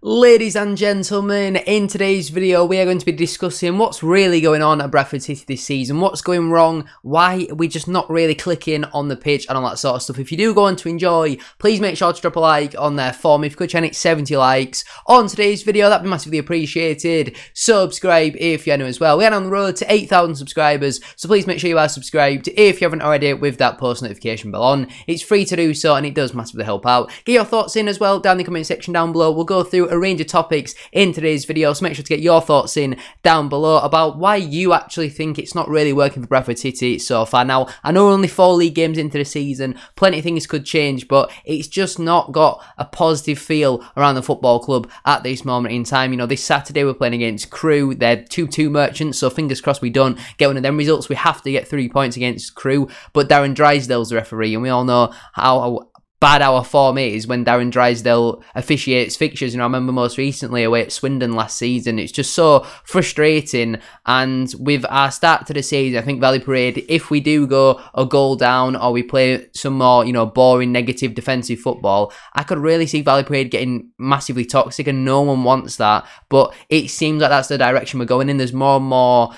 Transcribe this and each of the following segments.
Ladies and gentlemen, in today's video we are going to be discussing what's really going on at Bradford City this season, what's going wrong, why we're just not really clicking on the pitch and all that sort of stuff. If you do go on to enjoy, please make sure to drop a like on there for me. If you could try and hit 70 likes on today's video, that'd be massively appreciated. Subscribe if you're new as well. We are on the road to 8,000 subscribers, so please make sure you are subscribed if you haven't already with that post notification bell on. It's free to do so and it does massively help out. Get your thoughts in as well down in the comment section down below. We'll go through a range of topics in today's video, so make sure to get your thoughts in down below about why you actually think it's not really working for Bradford City so far. Now, I know we're only 4 league games into the season, plenty of things could change, but it's just not got a positive feel around the football club at this moment in time. You know, this Saturday we're playing against Crewe. They're 2-2 merchants, so fingers crossed we don't get one of them results. We have to get 3 points against Crewe, but Darren Drysdale's the referee, and we all know how bad our form is when Darren Drysdale officiates fixtures. You know, I remember most recently away at Swindon last season. It's just so frustrating. And with our start to the season, I think Valley Parade, if we do go a goal down or we play some more, you know, boring, negative defensive football, I could really see Valley Parade getting massively toxic, and no one wants that. But it seems like that's the direction we're going in. There's more and more,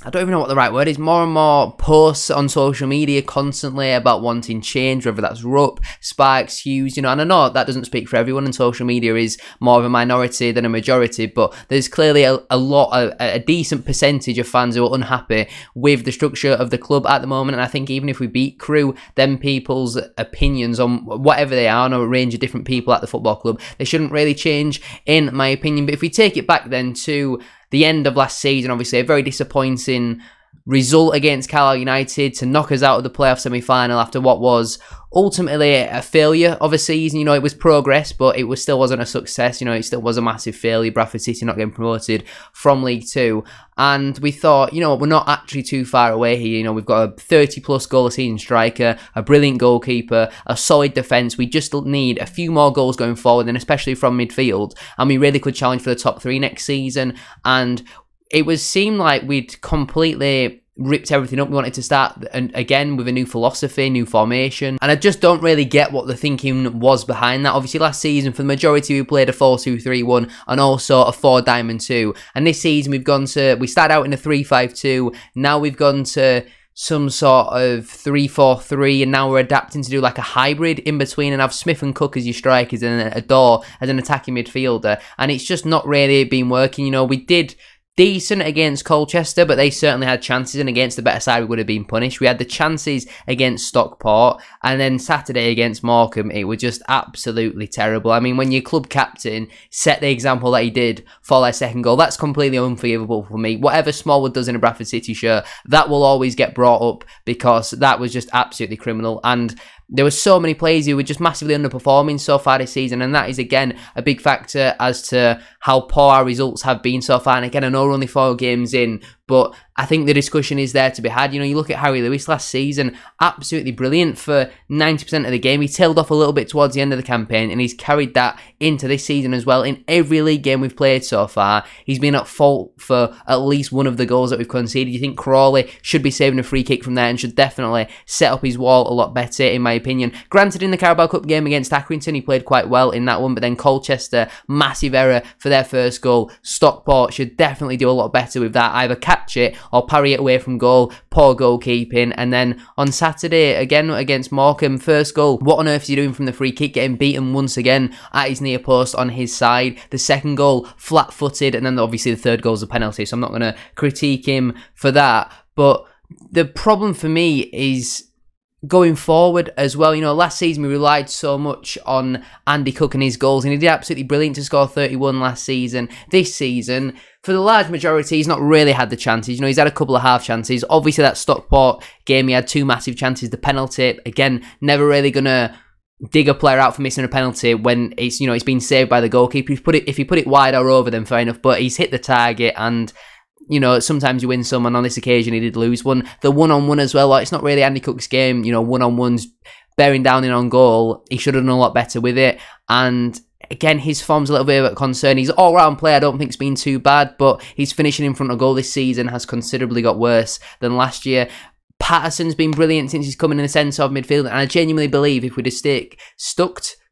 I don't even know what the right word is, more and more posts on social media constantly about wanting change, whether that's Rupp, Sparks, Hughes, you know, and I know that doesn't speak for everyone, and social media is more of a minority than a majority, but there's clearly a decent percentage of fans who are unhappy with the structure of the club at the moment. And I think even if we beat Crewe, then people's opinions on whatever they are, on a range of different people at the football club, they shouldn't really change, in my opinion. But if we take it back then to the end of last season, obviously a very disappointing result against Carlisle United to knock us out of the playoff semi-final after what was ultimately a failure of a season. You know, it was progress, but it still wasn't a success. You know, it still was a massive failure. Bradford City not getting promoted from League Two. And we thought, you know, we're not actually too far away here. You know, we've got a 30-plus goal a season striker, a brilliant goalkeeper, a solid defence. We just need a few more goals going forward, and especially from midfield. And we really could challenge for the top 3 next season. And it seemed like we'd completely ripped everything up. We wanted to start again with a new philosophy, new formation, and I just don't really get what the thinking was behind that. Obviously last season for the majority we played a 4-2-3-1 and also a 4-diamond-2, and this season we started out in a 3-5-2, now we've gone to some sort of 3-4-3, and now we're adapting to do like a hybrid in between and have Smith and Cook as your strikers and Adore as an attacking midfielder, and it's just not really been working. You know, we did decent against Colchester, but they certainly had chances, and against the better side we would have been punished. We had the chances against Stockport, and then Saturday against Morecambe, it was just absolutely terrible. I mean, when your club captain set the example that he did for their second goal, that's completely unforgivable for me. Whatever Smallwood does in a Bradford City shirt, that will always get brought up, because that was just absolutely criminal. And there were so many players who were just massively underperforming so far this season, and that is again a big factor as to how poor our results have been so far. And again, I know we're only 4 games in, but I think the discussion is there to be had. You know, you look at Harry Lewis last season, absolutely brilliant for 90% of the game. He tailed off a little bit towards the end of the campaign, and he's carried that into this season as well. In every league game we've played so far, he's been at fault for at least one of the goals that we've conceded. You think Crawley should be saving a free kick from there and should definitely set up his wall a lot better, in my opinion. Granted, in the Carabao Cup game against Accrington, he played quite well in that one, but then Colchester, massive error for their first goal. Stockport should definitely do a lot better with that, either catch it or parry it away from goal. Poor goalkeeping. And then on Saturday, again against Morecambe, first goal, what on earth is he doing from the free kick? Getting beaten once again at his near post on his side. The second goal, flat-footed, and then obviously the third goal is a penalty, so I'm not going to critique him for that. But the problem for me is going forward as well. You know, last season we relied so much on Andy Cook and his goals, and he did absolutely brilliant to score 31 last season. This season, for the large majority, he's not really had the chances. You know, he's had a couple of half chances. Obviously, that Stockport game, he had 2 massive chances. The penalty, again, never really going to dig a player out for missing a penalty when it's, you know, it's been saved by the goalkeeper. If he put it wide or over, then fair enough, but he's hit the target, and you know, sometimes you win some, and on this occasion he did lose one. The one-on-one as well, like, it's not really Andy Cook's game, you know, one-on-ones, bearing down in on goal. He should have done a lot better with it, and again, his form's a little bit of a concern. He's all-round player, I don't think it's been too bad, but his finishing in front of goal this season has considerably got worse than last year. Patterson's been brilliant since he's coming in the centre of midfield, and I genuinely believe if we'd have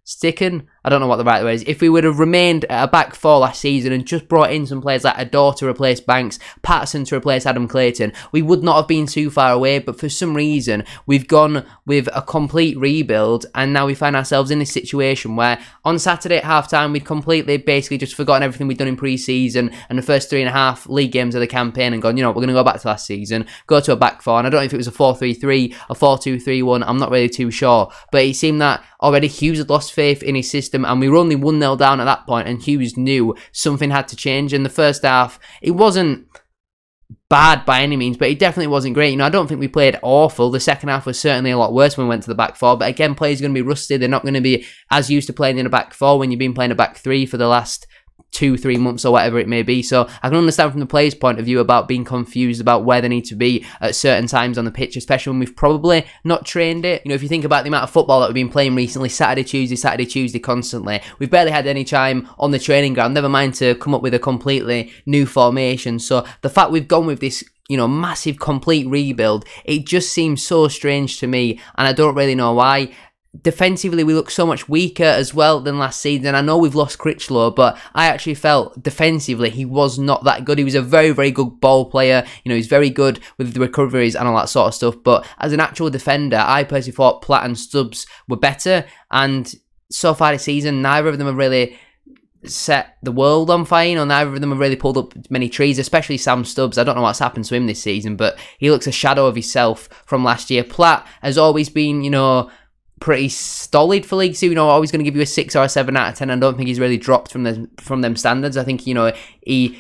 sticken, I don't know what the right word is. If we would have remained at a back four last season and just brought in some players like Adore to replace Banks, Patterson to replace Adam Clayton, we would not have been too far away. But for some reason, we've gone with a complete rebuild, and now we find ourselves in this situation where on Saturday at half-time, we'd completely basically just forgotten everything we'd done in pre-season and the first 3.5 league games of the campaign and gone, you know, we're going to go back to last season, go to a back four. And I don't know if it was a 4-3-3, a 4-2-3-1, I'm not really too sure. But it seemed that already Hughes had lost faith in his system, and we were only 1-0 down at that point, and Hughes knew something had to change. In the first half, it wasn't bad by any means, but it definitely wasn't great. You know, I don't think we played awful. The second half was certainly a lot worse when we went to the back four, but again, players are going to be rusty. They're not going to be as used to playing in a back four when you've been playing a back three for the last 2-3 months or whatever it may be. So I can understand from the players' point of view about being confused about where they need to be at certain times on the pitch, especially when we've probably not trained it. You know, if you think about the amount of football that we've been playing recently, Saturday, Tuesday constantly, we've barely had any time on the training ground, never mind to come up with a completely new formation. So the fact we've gone with this, you know, massive complete rebuild, it just seems so strange to me, and I don't really know why. Defensively, we look so much weaker as well than last season. I know we've lost Critchlow, but I actually felt defensively he was not that good. He was a very, very good ball player. You know, he's very good with the recoveries and all that sort of stuff. But as an actual defender, I personally thought Platt and Stubbs were better. And so far this season, neither of them have really set the world on fire. You know, neither of them have really pulled up many trees, especially Sam Stubbs. I don't know what's happened to him this season, but he looks a shadow of himself from last year. Platt has always been, you know, pretty stolid for League 2, you know, always going to give you a 6 or a 7 out of 10. I don't think he's really dropped from them standards. I think, you know, he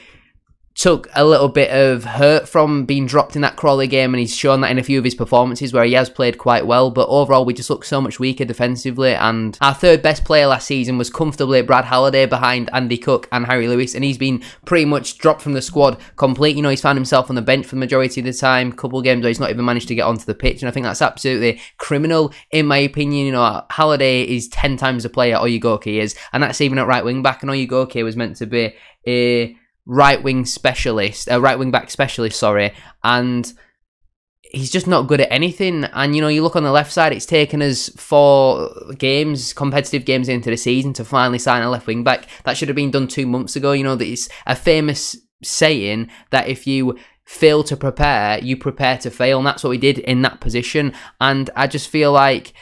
took a little bit of hurt from being dropped in that Crawley game, and he's shown that in a few of his performances where he has played quite well, but overall we just look so much weaker defensively. And our third best player last season was comfortably Brad Halliday behind Andy Cook and Harry Lewis, and he's been pretty much dropped from the squad complete. You know, he's found himself on the bench for the majority of the time, a couple of games where he's not even managed to get onto the pitch, and I think that's absolutely criminal in my opinion. You know, Halliday is 10 times the player Oyugoke is, and that's even at right wing back, and Oyugoke was meant to be a right wing back specialist, sorry, and he's just not good at anything. And you know, you look on the left side, it's taken us 4 games, competitive games into the season to finally sign a left wing back. That should have been done 2 months ago. You know, that it's a famous saying that if you fail to prepare, you prepare to fail, and that's what we did in that position. And I just feel like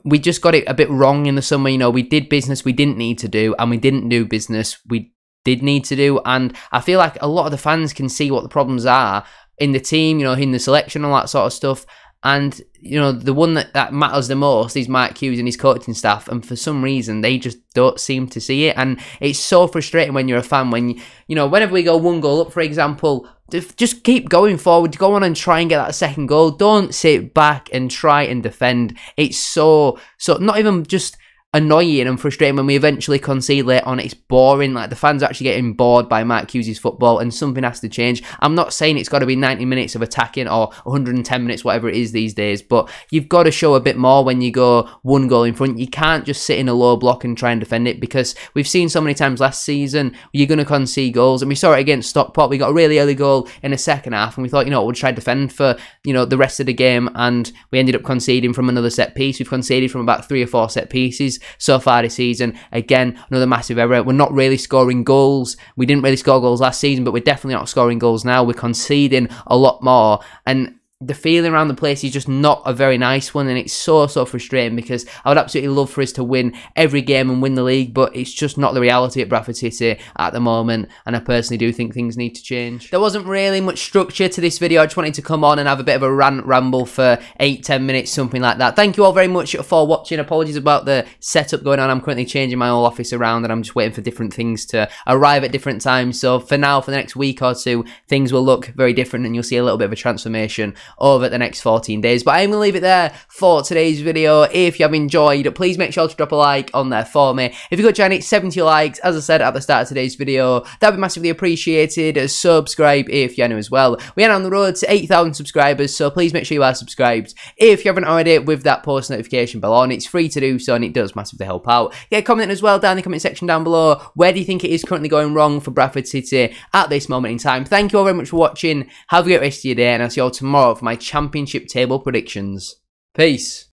we just got it a bit wrong in the summer. You know, we did business we didn't need to do, and we didn't do business we did need to do. And I feel like a lot of the fans can see what the problems are in the team, you know, in the selection, all that sort of stuff. And, you know, the one that matters the most is Mike Hughes and his coaching staff. And for some reason, they just don't seem to see it. And it's so frustrating when you're a fan, when, you know, whenever we go 1 goal up, for example, just keep going forward, go on and try and get that second goal. Don't sit back and try and defend. It's so not even just annoying and frustrating when we eventually concede late on. It's boring. Like, the fans are actually getting bored by Mike Hughes' football, and something has to change. I'm not saying it's got to be 90 minutes of attacking or 110 minutes, whatever it is these days, but you've got to show a bit more when you go 1 goal in front. You can't just sit in a low block and try and defend it, because we've seen so many times last season you're going to concede goals, and we saw it against Stockport. We got a really early goal in the second half, and we thought, you know, we'll try to defend for, you know, the rest of the game, and we ended up conceding from another set piece. We've conceded from about 3 or 4 set pieces so far this season. Again, another massive error. We're not really scoring goals. We didn't really score goals last season, but we're definitely not scoring goals now. We're conceding a lot more, and the feeling around the place is just not a very nice one, and it's so frustrating, because I would absolutely love for us to win every game and win the league, but it's just not the reality at Bradford City at the moment, and I personally do think things need to change. There wasn't really much structure to this video. I just wanted to come on and have a bit of a ramble for 8-10 minutes, something like that. Thank you all very much for watching. Apologies about the setup going on. I'm currently changing my whole office around, and I'm just waiting for different things to arrive at different times. So for now, for the next week or two, things will look very different, and you'll see a little bit of a transformation over the next 14 days. But I'm going to leave it there for today's video. If you have enjoyed, please make sure to drop a like on there for me. If you could try and hit 70 likes, as I said at the start of today's video, that would be massively appreciated. Subscribe if you're new as well. We are on the road to 8,000 subscribers, so please make sure you are subscribed if you haven't already, with that post notification bell on. It's free to do so, and it does massively help out. Get a comment as well down in the comment section down below. Where do you think it is currently going wrong for Bradford City at this moment in time? Thank you all very much for watching. Have a great rest of your day, and I'll see you all tomorrow for my championship table predictions. Peace.